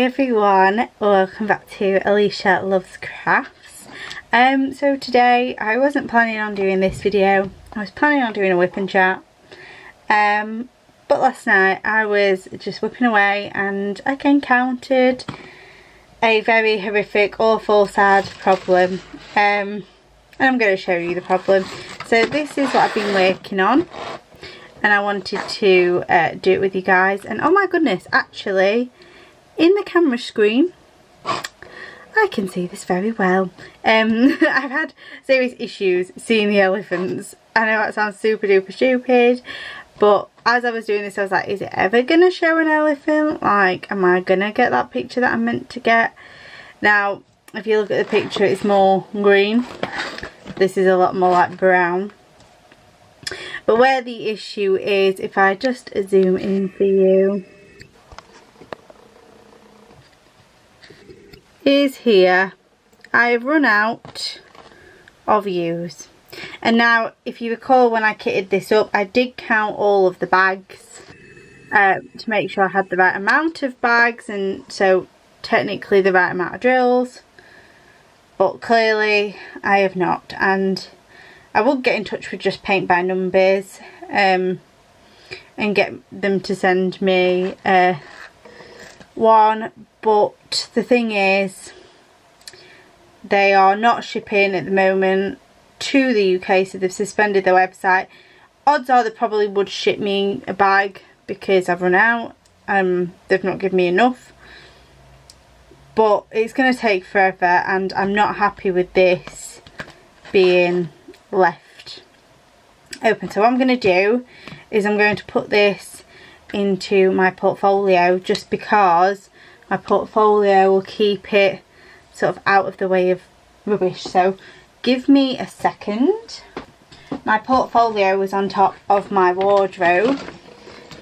everyone, welcome back to Alisha Loves Crafts. So today I wasn't planning on doing this video. I was planning on doing a whip and chat. But last night I was just whipping away and I encountered a very horrific, awful, sad problem. And I'm going to show you the problem. So this is what I've been working on. And I wanted to do it with you guys. And oh my goodness, actually, in the camera screen, I can see this very well. I've had serious issues seeing the elephants. I know that sounds super duper stupid, but as I was doing this I was like, is it ever going to show an elephant? Like, am I going to get that picture that I'm meant to get? Now, if you look at the picture, it's more green. This is a lot more like brown. But where the issue is, if I just zoom in for you, is here. I've run out of use. And now, if you recall when I kitted this up, I did count all of the bags to make sure I had the right amount of bags, and so technically the right amount of drills. But clearly I have not, and I will get in touch with Just Paint by Numbers and get them to send me one. But the thing is, they are not shipping at the moment to the UK, so they've suspended their website. Odds are they probably would ship me a bag because I've run out. They've not given me enough. But it's going to take forever, and I'm not happy with this being left open. So what I'm going to do is I'm going to put this into my portfolio, just because my portfolio will keep it sort of out of the way of rubbish. So give me a second. My portfolio is on top of my wardrobe.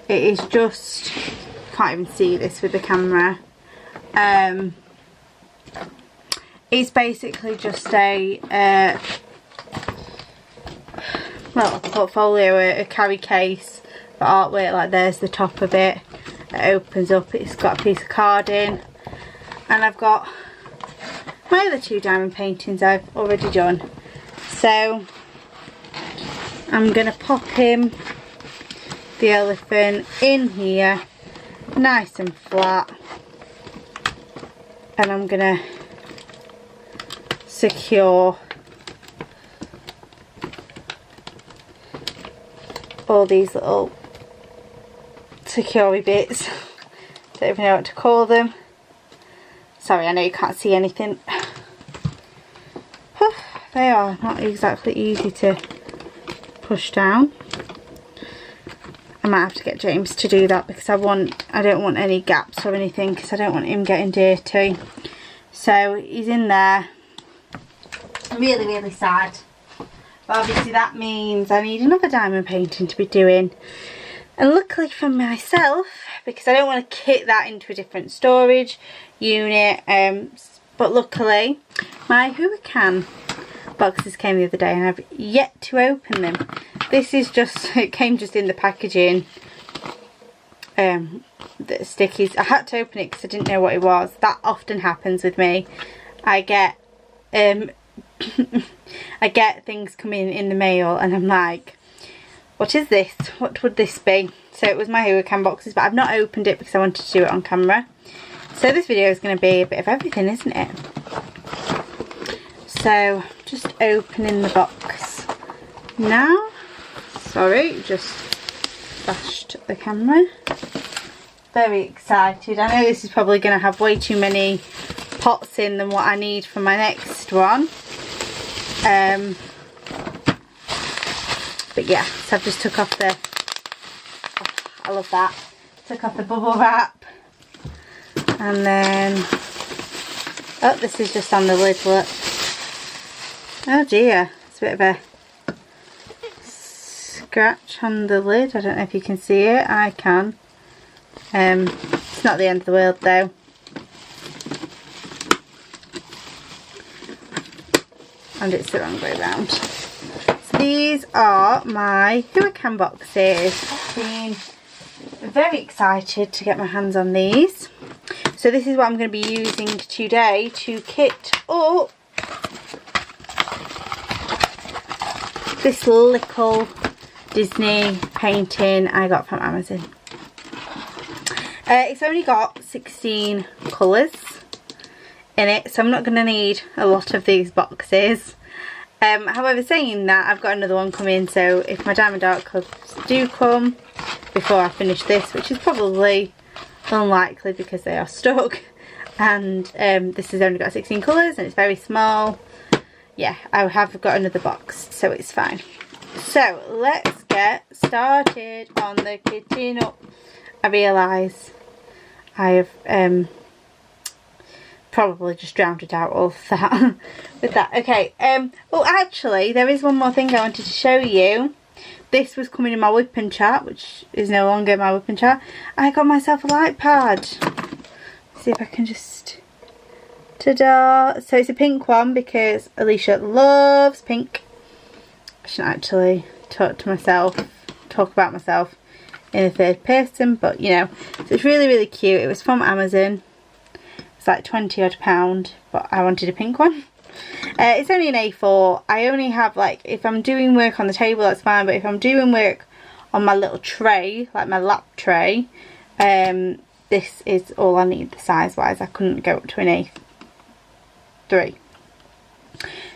It is just, can't even see this with the camera. It's basically just a well, a portfolio, a carry case for artwork. Like, there's the top of it. It opens up, it's got a piece of card in, and I've got my other two diamond paintings I've already done. So I'm going to pop him, the elephant, in here nice and flat, and I'm going to secure all these little securey bits. Don't even know what to call them. Sorry, I know you can't see anything. They are not exactly easy to push down. I might have to get James to do that, because I don't want any gaps or anything, because I don't want him getting dirty. So he's in there. Really, really sad. But obviously that means I need another diamond painting to be doing. And luckily for myself, because I don't want to kit that into a different storage unit, but luckily my Huracan boxes came the other day and I've yet to open them. This is just, it came just in the packaging, the stickies. I had to open it because I didn't know what it was. That often happens with me. I get I get things coming in the mail and I'm like, what is this? What would this be? So it was my Huracan boxes, but I've not opened it because I wanted to do it on camera. So this video is going to be a bit of everything, isn't it? So just opening the box now. Sorry, just flashed the camera. Very excited. I know this is probably going to have way too many pots in than what I need for my next one. But yeah, so I've just took off the, oh, I love that, took off the bubble wrap, and then, oh, this is just on the lid, look. Oh dear, it's a bit of a scratch on the lid. I don't know if you can see it. I can. It's not the end of the world though. And it's the wrong way around. So these are my Huracan boxes. I've been very excited to get my hands on these. So this is what I'm going to be using today to kit up this little Disney painting I got from Amazon. It's only got 16 colours in it, so I'm not going to need a lot of these boxes. However, saying that, I've got another one coming, so if my Diamond Art Clubs do come before I finish this, which is probably unlikely because they are stuck, and this has only got 16 colours and it's very small, yeah, I have got another box, so it's fine. So let's get started on the kitting up. I realise I have probably just drowned it out all of that with that. Okay, well actually there is one more thing I wanted to show you. This was coming in my whipping chart, which is no longer my whipping chart. I got myself a light pad. See if I can just, ta-da! So it's a pink one because Alisha loves pink. I shouldn't actually talk about myself in a third person, but you know, so it's really, really cute. It was from Amazon. It's like £20 odd, but I wanted a pink one. It's only an A4. I only have, like, if I'm doing work on the table, that's fine, but if I'm doing work on my little tray, like my lap tray, this is all I need size wise. I couldn't go up to an A3.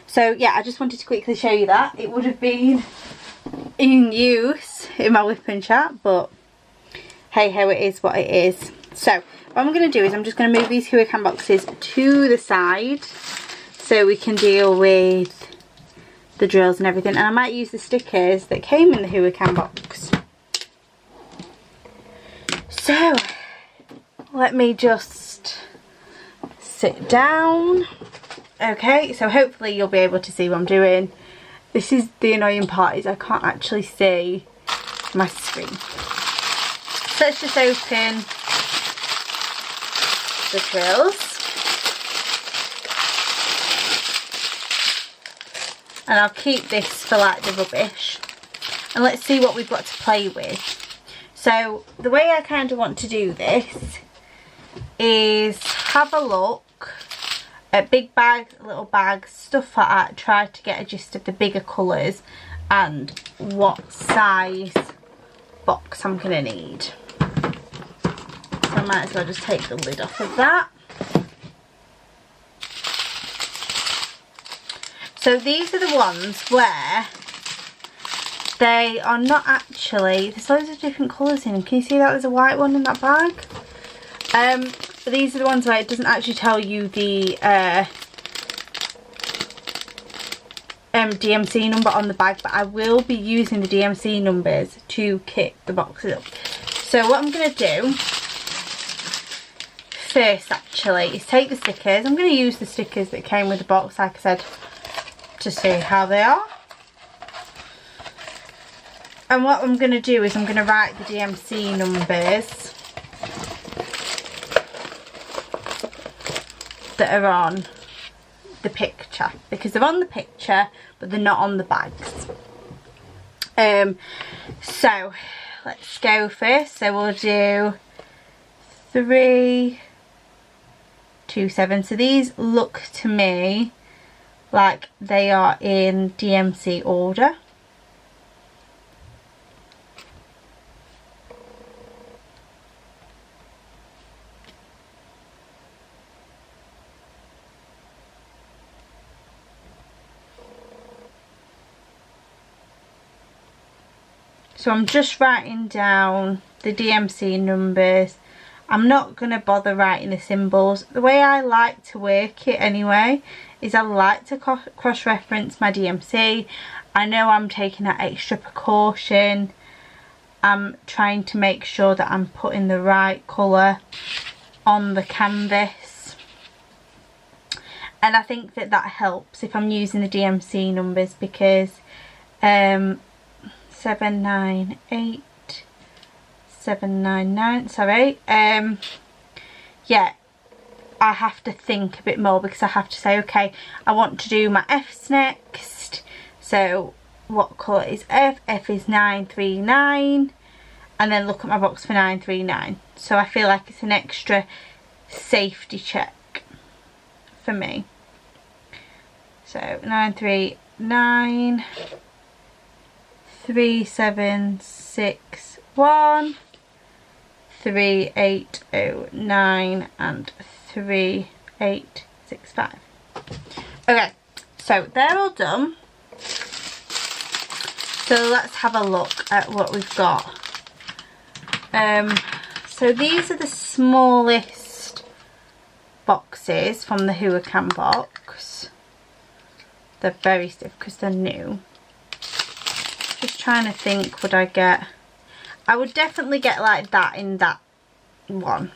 So yeah, I just wanted to quickly show you that. It would have been in use in my whipping chat, but hey ho, it is what it is. So what I'm going to do is I'm just going to move these Huracan boxes to the side so we can deal with the drills and everything, and I might use the stickers that came in the Huracan box. So let me just sit down. Okay, so hopefully you'll be able to see what I'm doing. This is the annoying part, is I can't actually see my screen. So let's just open the drills. And I'll keep this for like the rubbish. And let's see what we've got to play with. So the way I kind of want to do this is have a look at big bags, little bags, stuff like that. Try to get a gist of the bigger colours and what size box I'm going to need. So I might as well just take the lid off of that. So these are the ones where they are not actually, there's loads of different colours in them. Can you see that there's a white one in that bag? But these are the ones where it doesn't actually tell you the DMC number on the bag, but I will be using the DMC numbers to kit the boxes up. So what I'm going to do first actually is take the stickers. I'm going to use the stickers that came with the box, like I said, to see how they are. And what I'm going to do is I'm going to write the DMC numbers that are on the picture, because they're on the picture but they're not on the bags. So let's go first. So we'll do 3, 2, 7. So these look to me like they are in DMC order. So I'm just writing down the DMC numbers. I'm not going to bother writing the symbols. The way I like to work it anyway is I like to cross-reference my DMC. I know I'm taking that extra precaution. I'm trying to make sure that I'm putting the right colour on the canvas. And I think that that helps if I'm using the DMC numbers, because 798 799, sorry, yeah, I have to think a bit more, because I have to say, okay, I want to do my F's next. So what colour is F? F is 939, and then look at my box for 939. So I feel like it's an extra safety check for me. So 939 3761 3809 and 3865. Okay, so they're all done. So let's have a look at what we've got. So these are the smallest boxes from the Huracan box. They're very stiff because they're new. Just trying to think, would I get... I would definitely get like that in that one.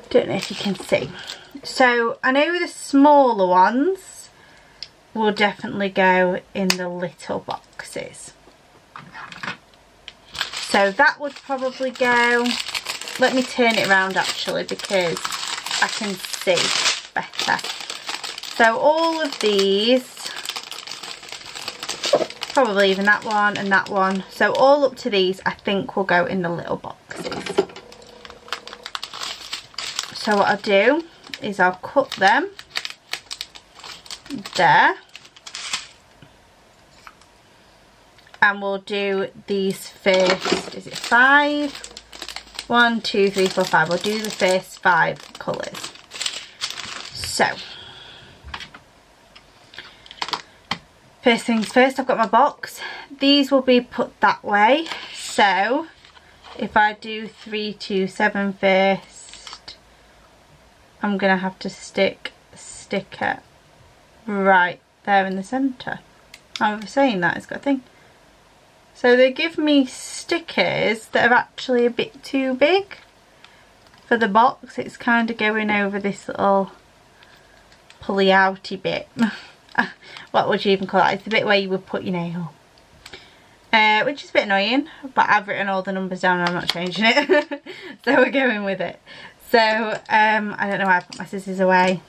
Don't know if you can see. So I know the smaller ones will definitely go in the little boxes. So that would probably go... Let me turn it around actually because I can see better. So all of these, probably even that one and that one, so all up to these I think will go in the little boxes. So what I'll do is I'll cut them there, and we'll do these first. Is it 5? 1, 2, 3, 4, 5. We'll do the first 5 colours. So first things first, I've got my box. These will be put that way. So if I do 3, 2, 7 first, I'm gonna have to stick a sticker right there in the centre. I was saying that, it's got a thing. So they give me stickers that are actually a bit too big for the box. It's kind of going over this little pulley outy bit. What would you even call that? It's the bit where you would put your nail. Which is a bit annoying, but I've written all the numbers down and I'm not changing it. So we're going with it. So I don't know why I put my scissors away.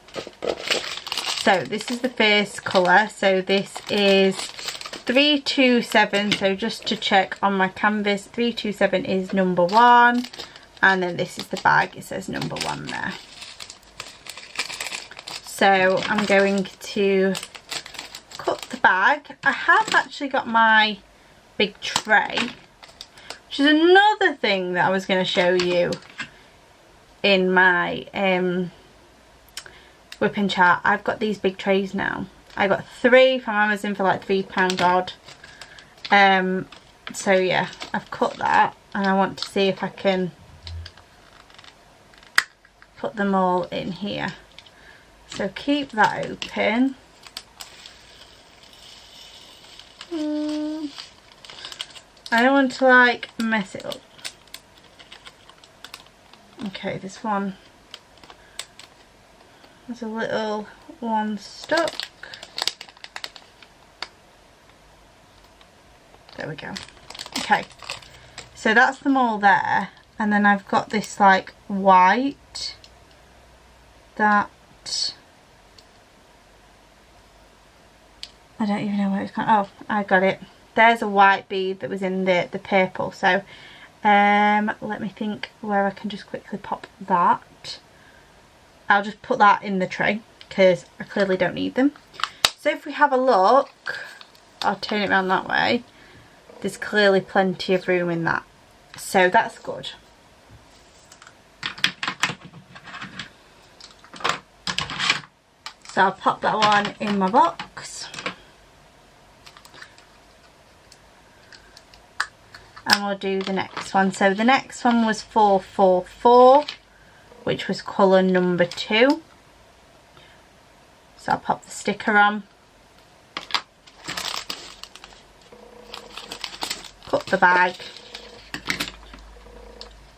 So this is the first colour. So this is 327. So just to check on my canvas, 327 is number 1, and then this is the bag. It says number 1 there. So I'm going to cut the bag. I have actually got my big tray, which is another thing that I was going to show you in my whipping chart. I've got these big trays now. I got 3 from Amazon for like £3 odd. So yeah, I've cut that and I want to see if I can put them all in here. So keep that open. I don't want to like mess it up. Okay, this one, there's a little one stuck. There we go. Okay, so that's them all there, and then I've got this like white that I don't even know where it's gone. Oh, I got it. There's a white bead that was in the purple. So let me think where I can just quickly pop that. I'll just put that in the tray because I clearly don't need them. So if we have a look, I'll turn it around that way. There's clearly plenty of room in that, so that's good. So I'll pop that one in my box, and we'll do the next one. So the next one was 444, which was colour number 2. So I'll pop the sticker on. Cut the bag,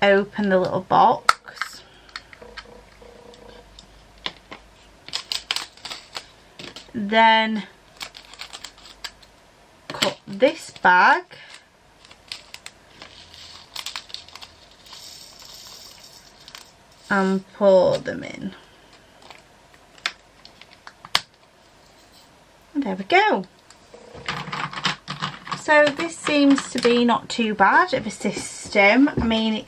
open the little box, then cut this bag, and pour them in. And there we go. So this seems to be not too bad of a system. I mean,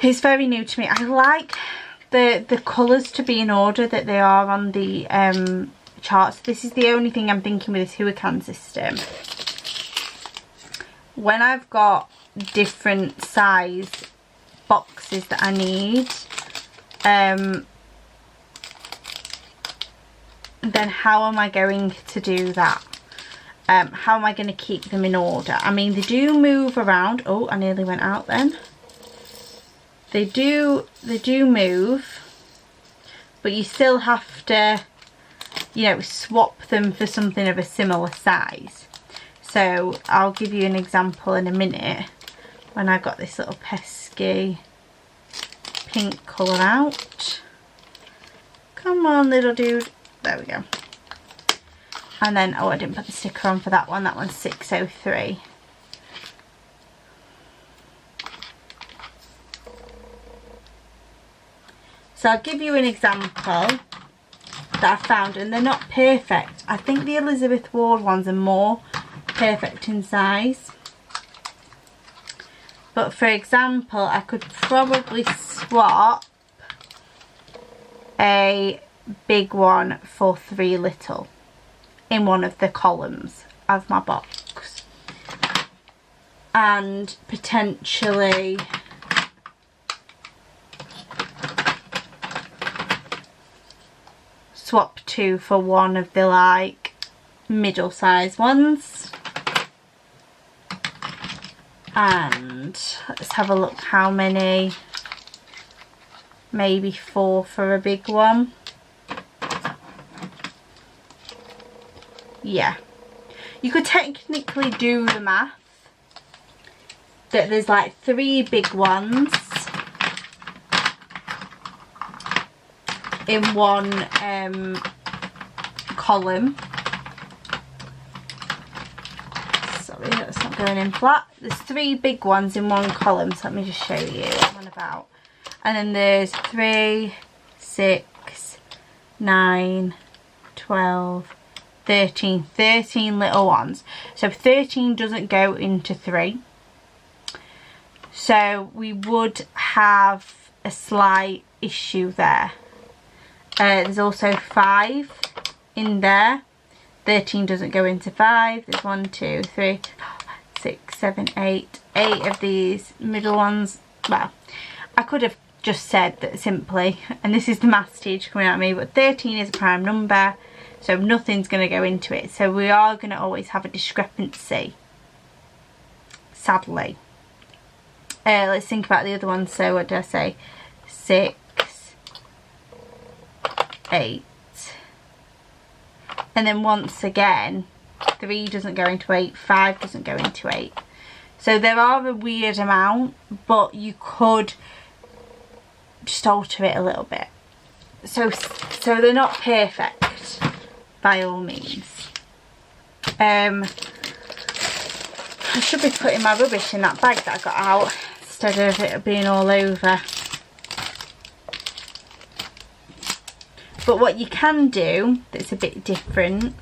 It's very new to me. I like the colours to be in order that they are on the charts. This is the only thing I'm thinking with this Huracan system. When I've got different size boxes that I need, then how am I going to do that? How am I going to keep them in order? I mean, they do move around. Oh, I nearly went out then. They do move, but you still have to, you know, swap them for something of a similar size. So I'll give you an example in a minute when I got this little pesky pink colour out. Come on, little dude. There we go. And then, oh, I didn't put the sticker on for that one. That one's 603. So I'll give you an example that I found, and they're not perfect. I think the Elizabeth Ward ones are more perfect in size. But for example, I could probably swap a big one for 3 little in one of the columns of my box, and potentially swap 2 for one of the like middle size ones. And let's have a look how many. Maybe 4 for a big one. Yeah, you could technically do the math that there's like 3 big ones in one column. Sorry, that's not going in flat. There's 3 big ones in one column, so let me just show you what I'm on about. And then there's 3, 6, 9, 12, 13 little ones. So 13 doesn't go into 3. So we would have a slight issue there. There's also 5 in there. 13 doesn't go into 5. There's 1, 2, 3, 4, 6, 7, 8. 8 of these middle ones. Well, I could have just said that simply, and this is the maths teacher coming at me, but 13 is a prime number, so nothing's going to go into it. So we are going to always have a discrepancy, sadly. Let's think about the other ones. So what did I say? 6, 8. And then once again, 3 doesn't go into 8, 5 doesn't go into 8. So there are a weird amount, but you could just alter it a little bit. So they're not perfect by all means. I should be putting my rubbish in that bag that I got out instead of it being all over. But what you can do that's a bit different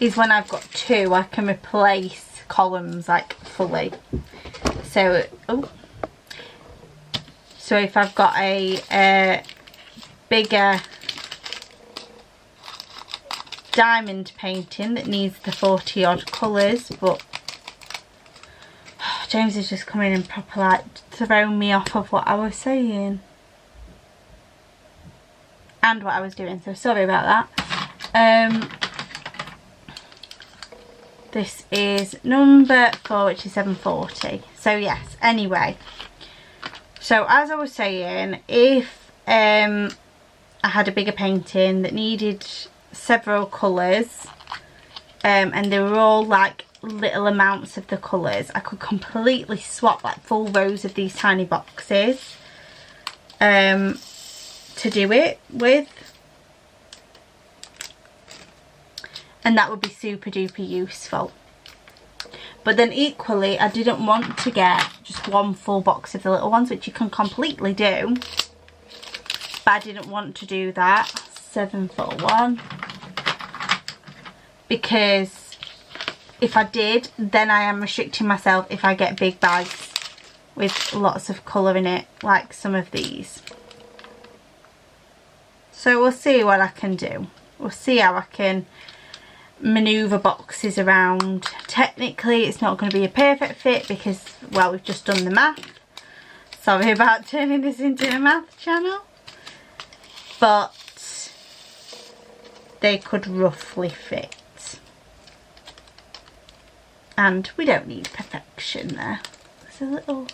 is when I've got 2, I can replace columns like fully. So, oh. So if I've got a bigger diamond painting that needs the 40 odd colours, but James is just coming in proper like throwing me off of what I was saying and what I was doing, so sorry about that. This is number 4, which is 740. So yes, anyway, so as I was saying, if I had a bigger painting that needed several colours, and they were all like little amounts of the colours, I could completely swap like full rows of these tiny boxes to do it with, and that would be super duper useful. But then equally, I didn't want to get just one full box of the little ones, which you can completely do, but I didn't want to do that. 741, because if I did, then I am restricting myself if I get big bags. with lots of colour in it, like some of these. So we'll see what I can do. We'll see how I can manoeuvre boxes around. Technically it's not going to be a perfect fit because, well, we've just done the math. Sorry about turning this into a math channel. But they could roughly fit. And we don't need perfection there. There's a little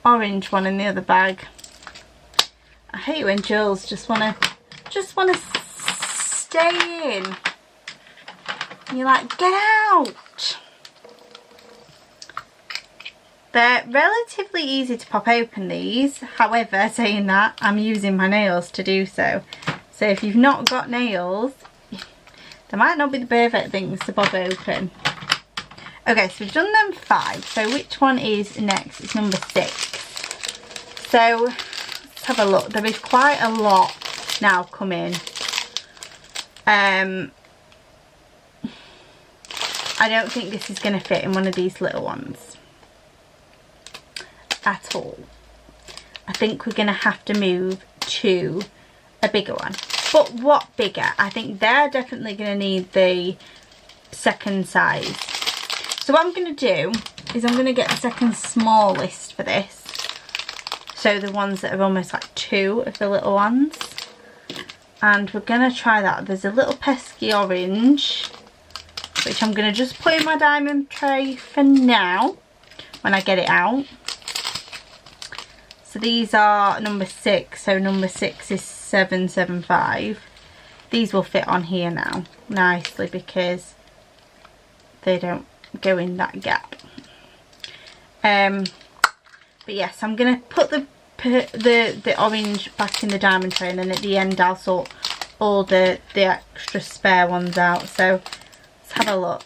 orange one in the other bag. I hate when Jules just wanna stay in. And you're like, get out. They're relatively easy to pop open, these. However, saying that, I'm using my nails to do so. So if you've not got nails, they might not be the perfect things to pop open. Okay, so we've done them 5. So which one is next? It's number 6. So let's have a look. There is quite a lot now coming. I don't think this is going to fit in one of these little ones at all. I think we're going to have to move to a bigger one. But what bigger? I think they're definitely going to need the second size. So what I'm going to do is I'm going to get the second smallest for this. So the ones that are almost like 2 of the little ones. And we're going to try that. There's a little pesky orange, which I'm going to just put in my diamond tray for now when I get it out. So these are number 6, so number 6 is 775. These will fit on here now nicely because they don't go in that gap. But yes, I'm gonna put the orange back in the diamond tray, and then at the end I'll sort all the extra spare ones out. So let's have a look.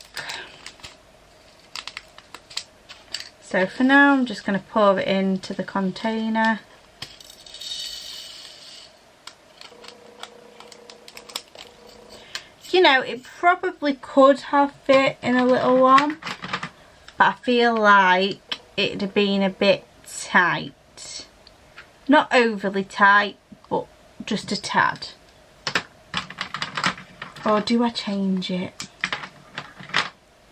So for now I'm just going to pour it into the container. You know, it probably could have fit in a little one, but I feel like it'd have been a bit tight. Not overly tight, but just a tad. Or do I change it?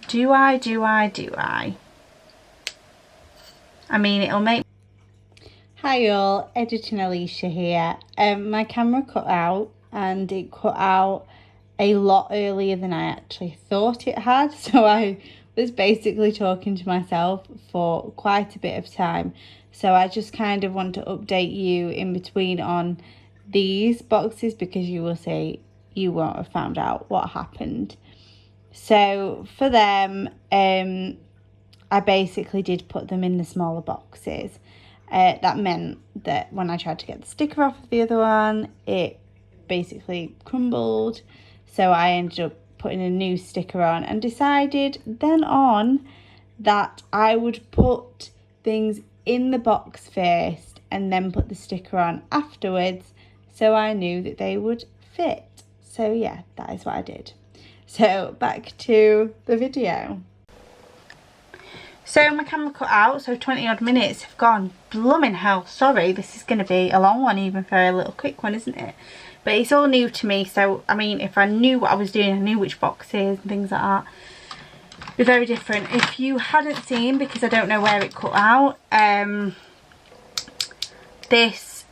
Do I? I mean, it'll make... Hi all, Editing Alisha here. My camera cut out, and it cut out a lot earlier than I actually thought it had. So I was basically talking to myself for quite a bit of time. So I just kind of want to update you in between on these boxes, because you will say you won't have found out what happened. So for them, I basically did put them in the smaller boxes. That meant that when I tried to get the sticker off of the other one, it basically crumbled. So I ended up putting a new sticker on, and decided then on that I would put things in the box first and then put the sticker on afterwards, so I knew that they would fit. So yeah, that is what I did. So back to the video. So my camera cut out, so 20 odd minutes have gone. Blooming hell, sorry, this is going to be a long one even for a little quick one, isn't it? But it's all new to me, so I mean, if I knew what I was doing, I knew which boxes and things like that, it'd be very different. If you hadn't seen, because I don't know where it cut out, this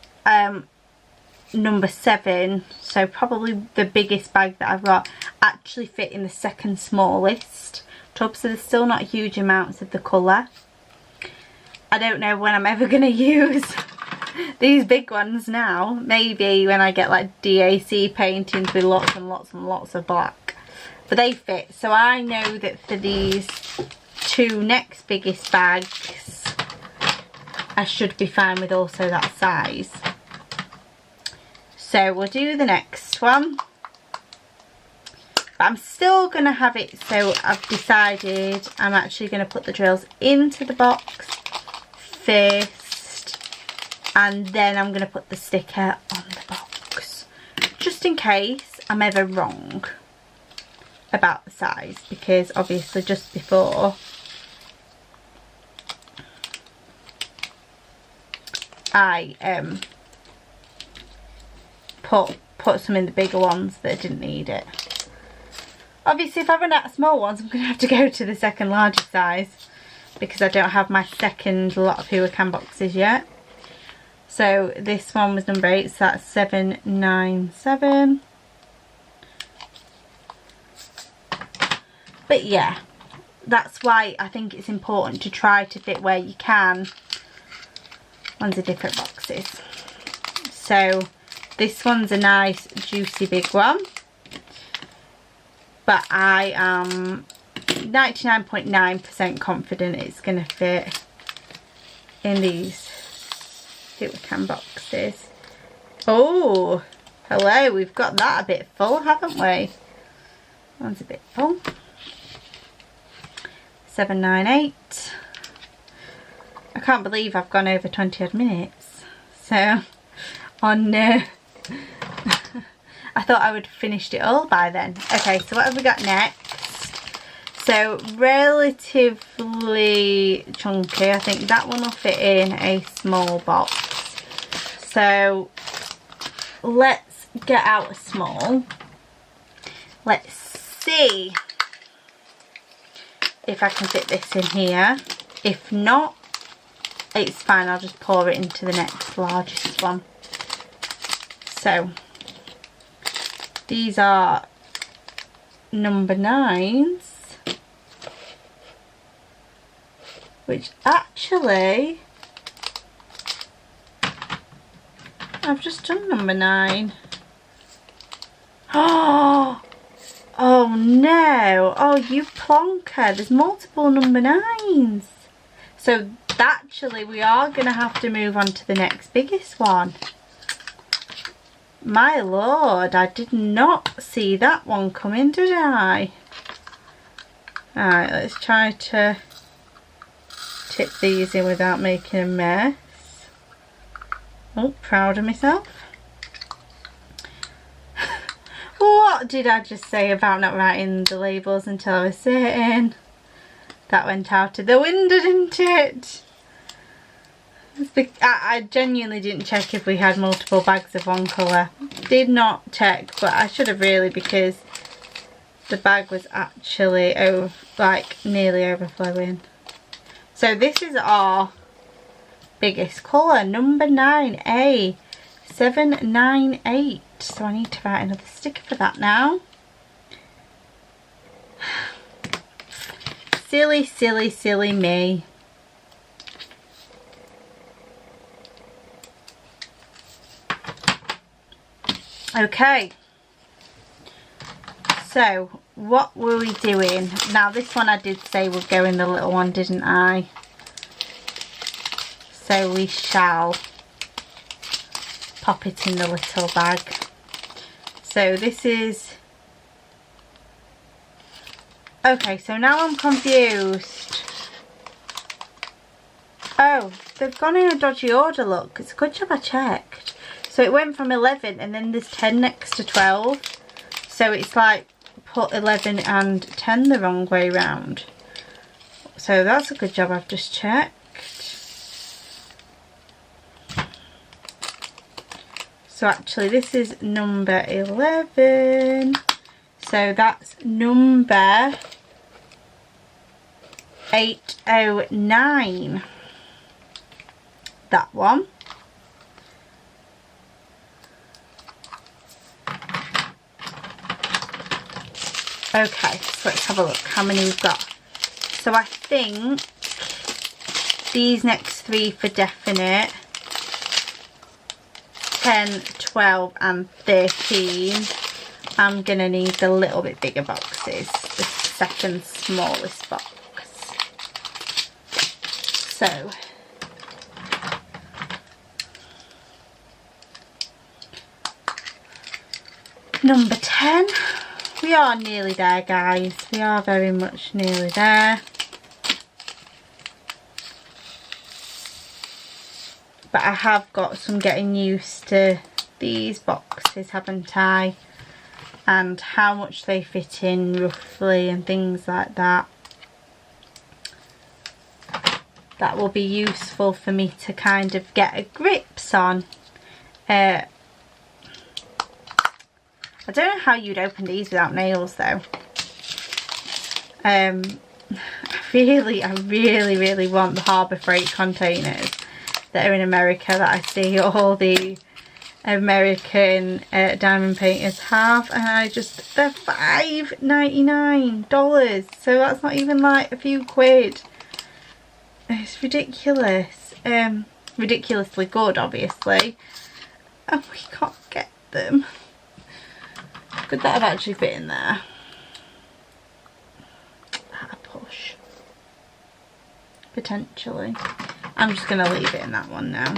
number 7, so probably the biggest bag that I've got, actually fit in the second smallest tub, so there's still not huge amounts of the colour. I don't know when I'm ever going to use these big ones now. Maybe when I get like DAC paintings with lots and lots and lots of black, but they fit. So I know that for these 2 next biggest bags, I should be fine with also that size. So we'll do the next one. But I'm still going to have it, so I've decided I'm actually going to put the drills into the box first, and then I'm going to put the sticker on the box, just in case I'm ever wrong about the size, because obviously just before I put some in the bigger ones that didn't need it. Obviously if I run out of small ones I'm going to have to go to the second largest size because I don't have my second lot of Who I Can boxes yet. So this one was number 8, so that's 797. But yeah, that's why I think it's important to try to fit where you can ones are different boxes. So this one's a nice juicy big one, but I am 99.9% confident it's going to fit in these Who I Can boxes. Oh, hello, we've got that a bit full, haven't we? One's a bit full. 798. I can't believe I've gone over 20 odd minutes. So on I thought I would have finished it all by then. Okay, so what have we got next? So relatively chunky. I think that one will fit in a small box. So let's get out a small. Let's see if I can fit this in here. If not, it's fine, I'll just pour it into the next largest one. So these are number 9s, which actually I've just done number 9. Oh no, oh you plonker, there's multiple number 9s. So actually we are going to have to move on to the next biggest one. My lord, I did not see that one coming, did I? Alright, let's try to tip these in without making a mess. Oh, proud of myself. What did I just say about not writing the labels until I was certain? That went out of the window, didn't it? I genuinely didn't check if we had multiple bags of one colour. Did not check, but I should have really, because the bag was actually nearly overflowing. So this is our biggest colour, number 9A, 798. So I need to write another sticker for that now. Silly, silly, silly me. Okay. So, what were we doing? Now, this one I did say would go in the little one, didn't I? So we shall pop it in the little bag. So this is... Okay, so now I'm confused. Oh, they've gone in a dodgy order, look. It's a good job I checked. So it went from 11 and then there's 10 next to 12. So it's like put 11 and 10 the wrong way round. So that's a good job I've just checked. So actually this is number 11. So that's number 809. That one. Okay, so let's have a look how many we've got. So I think these next 3 for definite. 10, 12 and 13. I'm going to need a little bit bigger boxes. The second smallest box. So, number 10. We are nearly there, guys. We are very much nearly there. But I have got some getting used to these boxes, haven't I? And how much they fit in roughly and things like that. that will be useful for me to kind of get a grips on. I don't know how you'd open these without nails though. I really want the Harbour Freight containers that are in America that I see all the American diamond painters have, and they're $5.99, so that's not even like a few quid. It's ridiculous. Ridiculously good, obviously, and we can't get them. Could that have actually fit in there? At a push, potentially. I'm just going to leave it in that one now.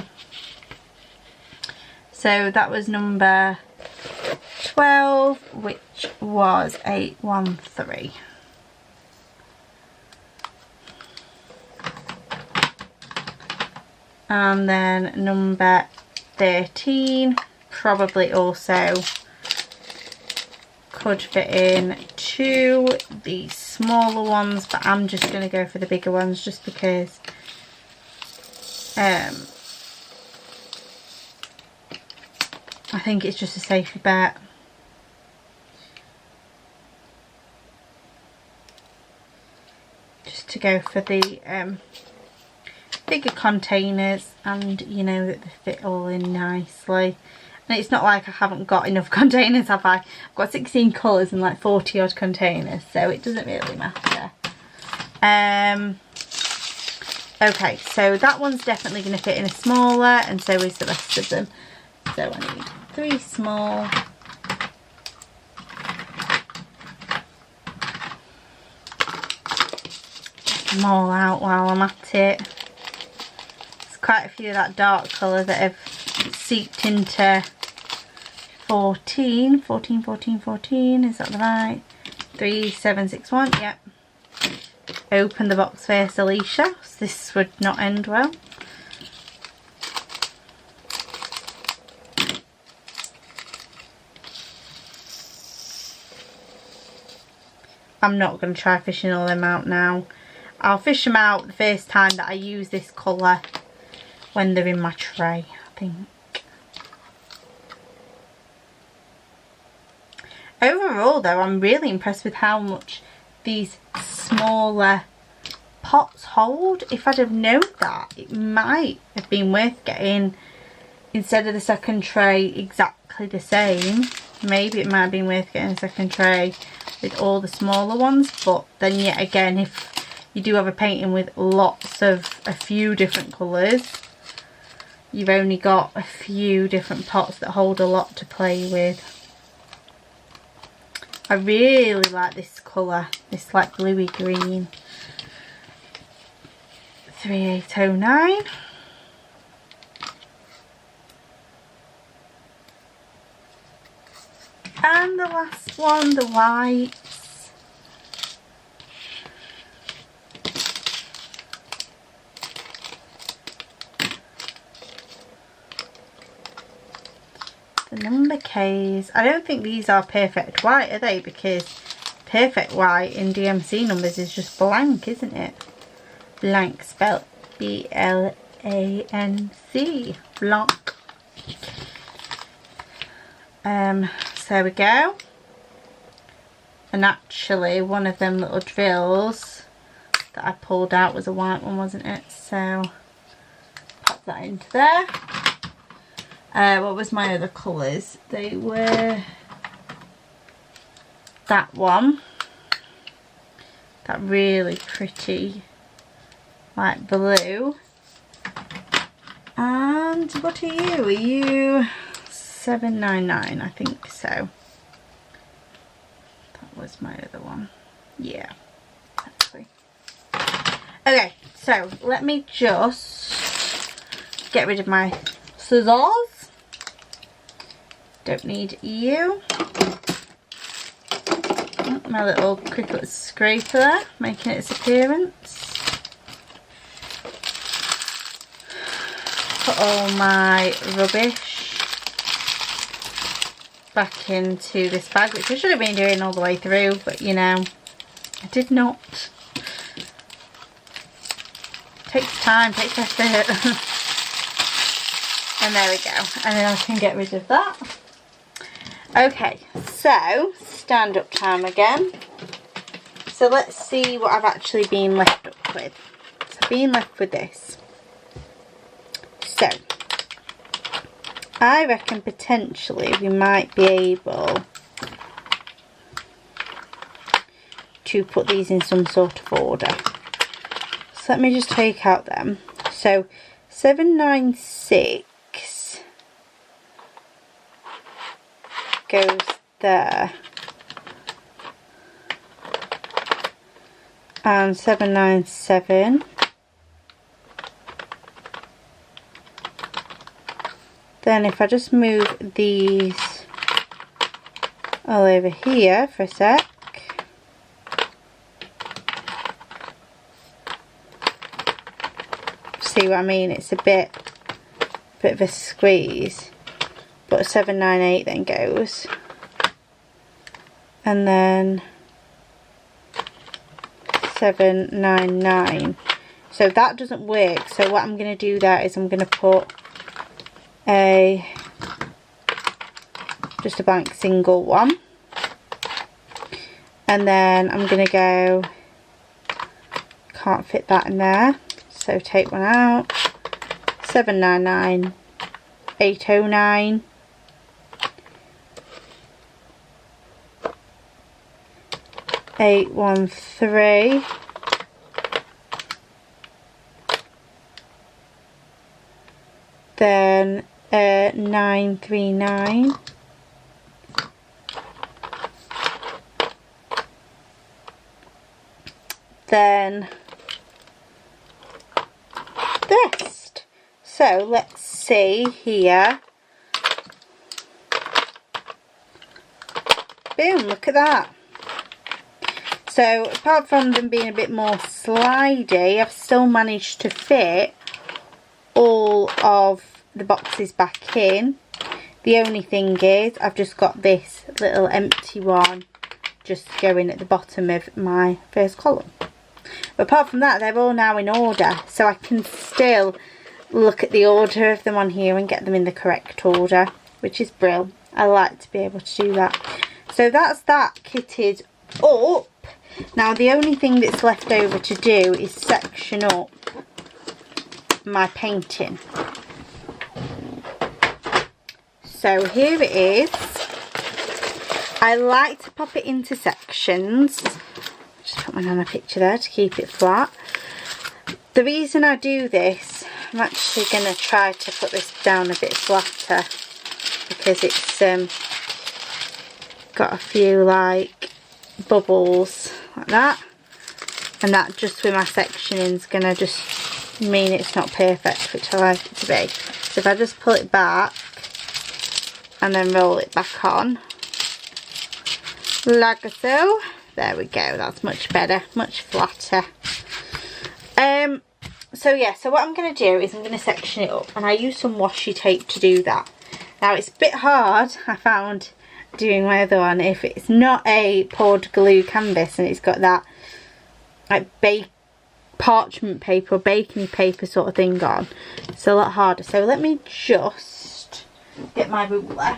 So that was number 12, which was 813. And then number 13 probably also could fit in to the smaller ones, but I'm just going to go for the bigger ones just because I think it's just a safer bet. Just to go for the bigger containers, and you know that they fit all in nicely. And it's not like I haven't got enough containers, have I? I've got 16 colours and like 40 odd containers, so it doesn't really matter. Okay, so that one's definitely going to fit in a smaller, and so is the rest of them. So I need 3 small. Get them all out while I'm at it. There's quite a few of that dark colour that have seeped into 14, is that right? 3761, yep. Open the box first, Alisha. This would not end well. I'm not going to try fishing all them out now. I'll fish them out the first time that I use this colour when they're in my tray, I think. Overall though, I'm really impressed with how much these smaller pots hold. If I'd have known that, it might have been worth getting, instead of the second tray exactly the same, maybe it might have been worth getting a second tray with all the smaller ones. But then yet again, if you do have a painting with lots of a few different colours, you've only got a few different pots that hold a lot to play with. I really like this colour, this like bluey green. 3809. And the last one, the whites. The number Ks. I don't think these are perfect white, are they? Because perfect white in DMC numbers is just blank, isn't it? Blank, spelled B-L-A-N-C. Blanc. So there we go. And actually one of them little drills that I pulled out was a white one, wasn't it? So pop that into there. What was my other colours? They were that one, that really pretty light blue. And what are you? Are you 799? I think so. That was my other one. Yeah, actually. Okay, so let me just get rid of my scissors. Don't need you. My little cricket scraper there, making its appearance. Put all my rubbish back into this bag, which I should have been doing all the way through, but you know, I did not. takes time, takes effort. And there we go. And then I can get rid of that. Okay, so stand up time again. So let's see what I've actually been left up with. So I've been left with this. So I reckon potentially we might be able to put these in some sort of order. So let me just take out them. So 796 goes there, and 797, then if I just move these all over here for a sec, see what I mean, it's a bit of a squeeze, but 798 then goes, and then 799. So that doesn't work. So what I'm going to do there is I'm going to put just a blank single one, and then I'm going to go, can't fit that in there, so take one out. 799, 809, 813, then 939, then this. So let's see here. Boom, look at that. So apart from them being a bit more slidey, I've still managed to fit all of the boxes back in. The only thing is I've just got this little empty one just going at the bottom of my first column. But apart from that, they're all now in order, so I can still look at the order of them on here and get them in the correct order, which is brilliant. I like to be able to do that. So that's that kitted up. Now the only thing that's left over to do is section up my painting. So here it is. I like to pop it into sections. Just put my Nana picture there to keep it flat. The reason I do this, I'm actually going to try to put this down a bit flatter because it's got a few like bubbles like that, and that just with my sectioning is going to just mean it's not perfect, which I like it to be. So if I just pull it back and then roll it back on like so, there we go, that's much better, much flatter. So yeah, so what I'm going to do is I'm going to section it up, and I use some washi tape to do that. Now it's a bit hard, I found, doing my other one if it's not a poured glue canvas and it's got that like parchment paper or baking paper sort of thing on. It's a lot harder. So let me just get my ruler.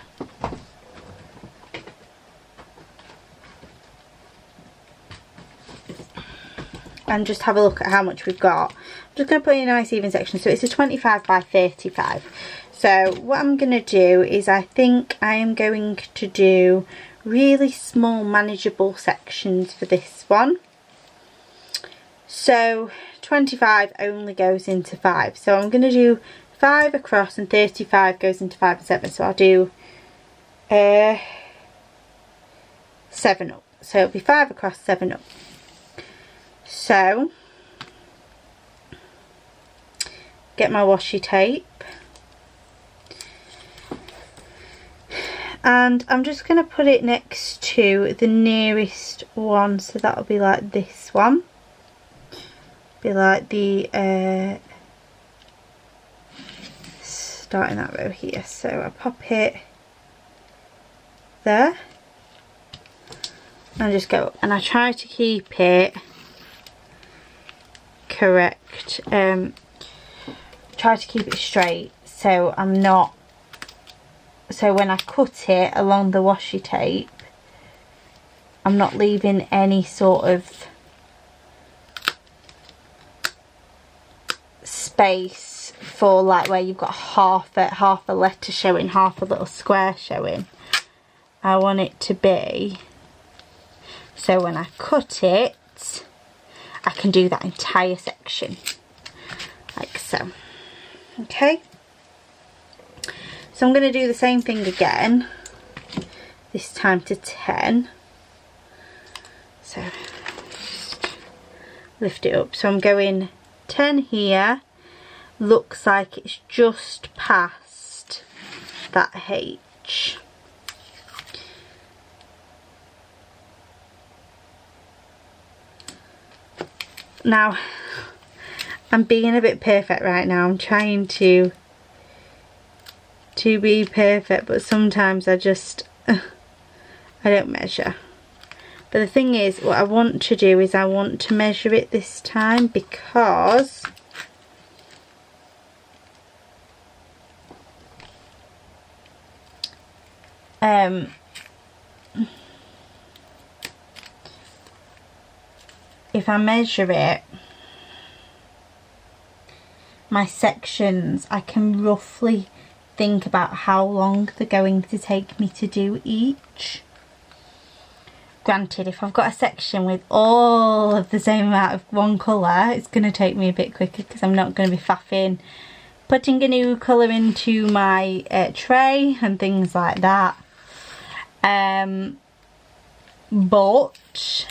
And just have a look at how much we've got. I'm just going to put in a nice even section. So it's a 25 by 35. So what I'm going to do is I think I am going to do really small manageable sections for this one. So 25 only goes into 5. So I'm going to do 5 across and 35 goes into 5 and 7. So I'll do 7 up. So it'll be 5 across, 7 up. So get my washi tape. And I'm just going to put it next to the nearest one, so that'll be like this one. Be like the starting that row here. So I pop it there and just go up. And I try to keep it correct, try to keep it straight so I'm not, so when I cut it along the washi tape, I'm not leaving any sort of space for like where you've got half a letter showing, half a little square showing. I want it to be so when I cut it, I can do that entire section like so. Okay, so I'm going to do the same thing again, this time to 10. So just lift it up. So I'm going 10 here, looks like it's just past that H. Now, I'm being a bit perfect right now. I'm trying to be perfect, but sometimes I just, I don't measure. But the thing is, what I want to do is I want to measure it this time because if I measure it, my sections, I can roughly think about how long they're going to take me to do each. Granted, if I've got a section with all of the same amount of one colour, it's going to take me a bit quicker because I'm not going to be faffing putting a new colour into my tray and things like that. But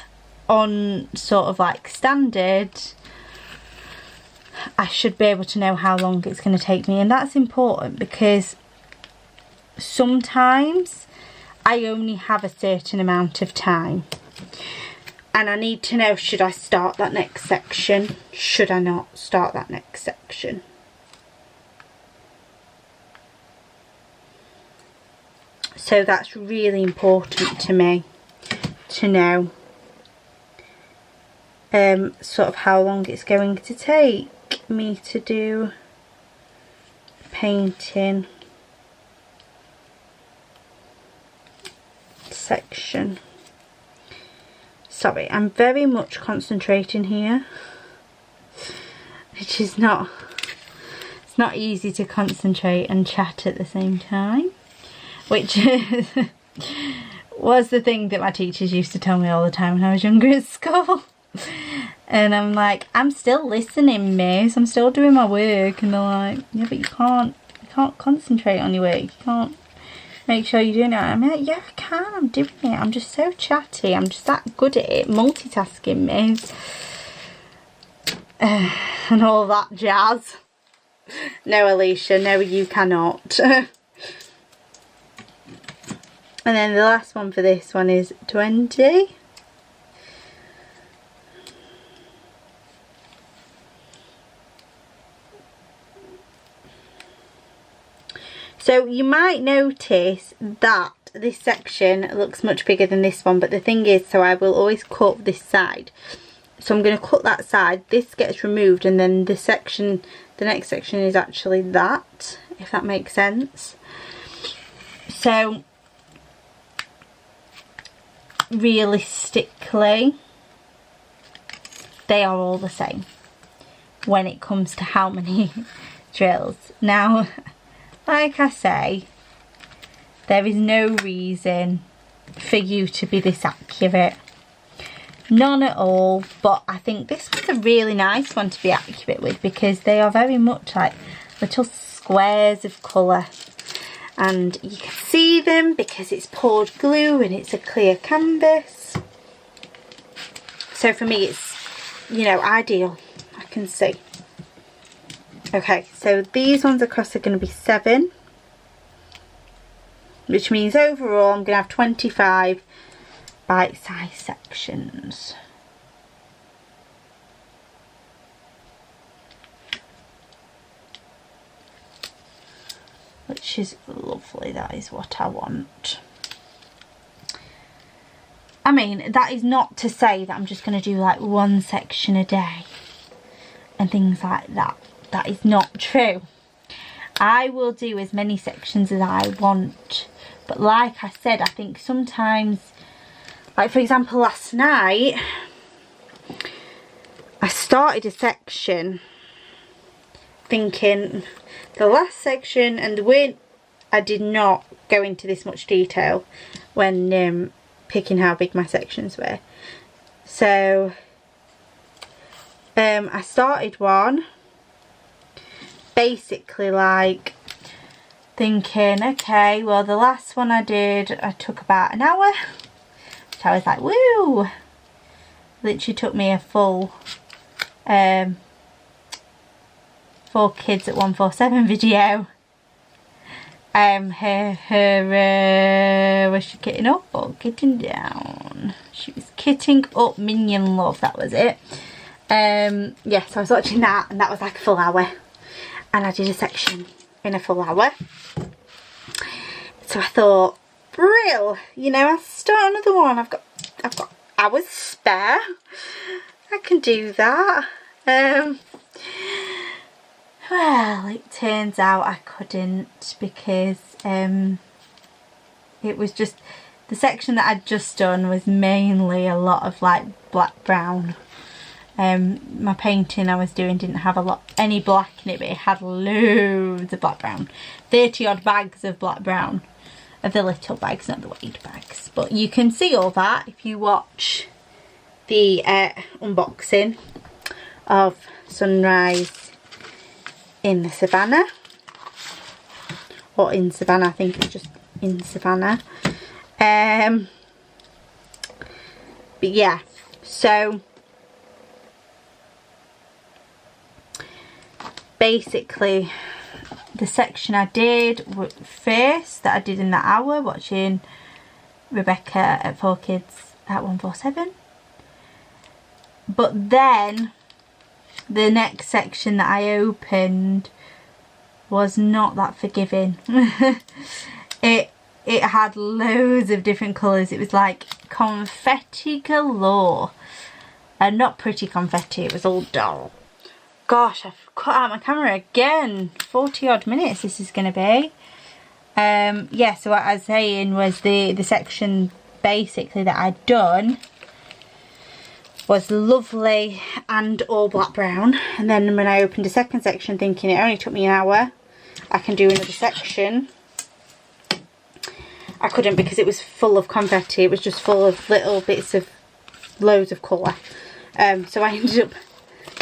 on sort of like standard, I should be able to know how long it's going to take me, and that's important because sometimes I only have a certain amount of time and I need to know, should I start that next section, should I not start that next section. So that's really important to me to know sort of how long it's going to take me to do painting section. Sorry, I'm very much concentrating here, which is not, it's not easy to concentrate and chat at the same time, which was the thing that my teachers used to tell me all the time when I was younger at school. And I'm like, I'm still listening, miss, I'm still doing my work. And they're like, yeah, but you can't concentrate on your work, you can't make sure you're doing it. I'm like, yeah, I can, I'm doing it, I'm just so chatty, I'm just that good at it, multitasking, miss. And all that jazz. No, Alicia, no, you cannot. And then the last one for this one is 20. So you might notice that this section looks much bigger than this one, but the thing is, so I will always cut this side. So I'm going to cut that side, this gets removed, and then the section, the next section is actually that, if that makes sense. So realistically, they are all the same when it comes to how many drills. Now, like I say, there is no reason for you to be this accurate. None at all, but I think this was a really nice one to be accurate with because they are very much like little squares of colour. And you can see them because it's poured glue and it's a clear canvas. So for me it's, you know, ideal. I can see. Okay, so these ones across are going to be 7, which means overall I'm going to have 25 bite-sized sections. Which is lovely, that is what I want. I mean, that is not to say that I'm just going to do like one section a day. and things like that. That is not true. I will do as many sections as I want, but like I said, I think sometimes, like for example last night, I started a section thinking the last section, and the way I did not go into this much detail when picking how big my sections were. So I started one basically like thinking, okay, well the last one I did, I took about an hour, which I was like, woo! Literally took me a full 4 Kids at 147 video. Was she kitting up or kitting down? She was kitting up, minion love, that was it. Yeah, so I was watching that, and that was like a full hour, and I did a section in a full hour. So I thought, brill, you know, I'll start another one. I've got hours spare. I can do that. Well, it turns out I couldn't, because it was just, the section that I'd just done was mainly a lot of like black brown. My painting I was doing didn't have any black in it, but it had loads of black brown. 30 odd bags of black brown, of the little bags, not the weighed bags. But you can see all that if you watch the unboxing of Sunrise in the Savannah, or in Savannah, I think it's just in Savannah. But yeah, so basically the section I did first, that I did in that hour watching Rebecca at 4 Kids at 147, but then the next section that I opened was not that forgiving. it had loads of different colours. It was like confetti galore, and not pretty confetti, it was all dull. Gosh, I've cut out my camera again. 40 odd minutes this is going to be. Yeah, so what I was saying was the section basically that I'd done was lovely and all black brown, and then when I opened a second section thinking it only took me an hour, I can do another section, I couldn't, because it was full of confetti. It was just full of little bits of loads of colour. So I ended up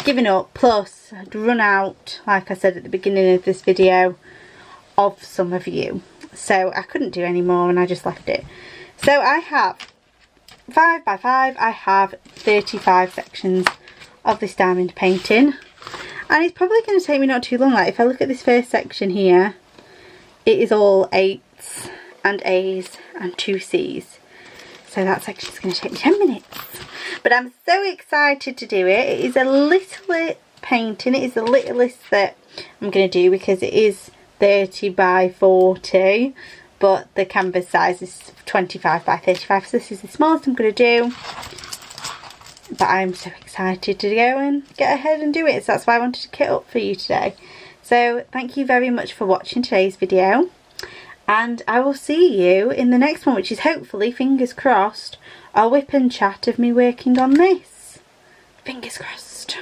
giving up, plus I'd run out, like I said at the beginning of this video, of some of you, so I couldn't do any more and I just left it. So I have 5 by 5, I have 35 sections of this diamond painting, and it's probably going to take me not too long. Like if I look at this first section here, it is all 8s and A's and 2 C's, so that section is going to take me 10 minutes, but I'm so excited to do it. It is a little painting, it is the littlest that I'm going to do, because it is 30 by 40, but the canvas size is 25 by 35, so this is the smallest I'm going to do. But I'm so excited to go and get ahead and do it, so that's why I wanted to kit up for you today. So thank you very much for watching today's video, and I will see you in the next one, which is hopefully, fingers crossed, a whip and chat of me working on this. Fingers crossed.